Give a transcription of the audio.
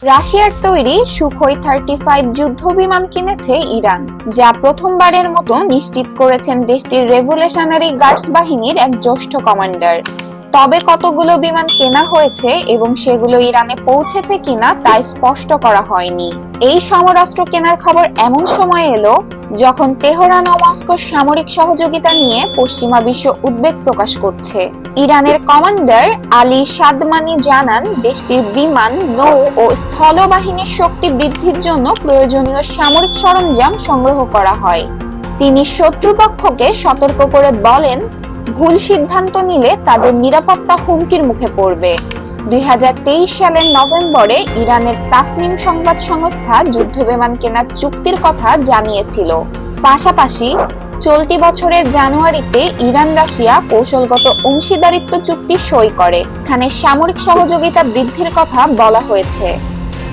রাশিয়ার তৈরি সুখোই 35 যুদ্ধ বিমান কিনেছে ইরান, যা প্রথমবারের মতো নিশ্চিত করেছেন দেশটির রেভলিউশনারি গার্ডস বাহিনীর এক জ্যেষ্ঠ কমান্ডার। তবে কতগুলো বিমান কেনা হয়েছে এবং সেগুলো ইরানে পৌঁছেছে কিনা তা স্পষ্ট করা হয়নি। এই সমরাস্ত্র কেনার খবর এমন সময় এলো যখন তেহরান ও মস্কোর সামরিক সহযোগিতা নিয়ে পশ্চিমা বিশ্ব উদ্বেগ প্রকাশ করছে। ইরানের কমান্ডার আলী সাদমানি জানান, দেশটির বিমান, নৌ ও স্থল বাহিনীর শক্তি বৃদ্ধির জন্য প্রয়োজনীয় সামরিক সরঞ্জাম সংগ্রহ করা হয়। তিনি শত্রুপক্ষকে সতর্ক করে বলেন, ভুল সিদ্ধান্ত নিলে তাদের নিরাপত্তা হুমকির মুখে পড়বে। 2023 সালের নভেম্বরে ইরানের তাসনিম সংবাদ সংস্থা যুদ্ধবিমান কেনার চুক্তির কথা জানিয়েছিল। পাশাপাশি চলতি বছরের জানুয়ারিতে ইরান রাশিয়া কৌশলগত অংশীদারিত্ব চুক্তি সই করে। এখানে সামরিক সহযোগিতা বৃদ্ধির কথা বলা হয়েছে।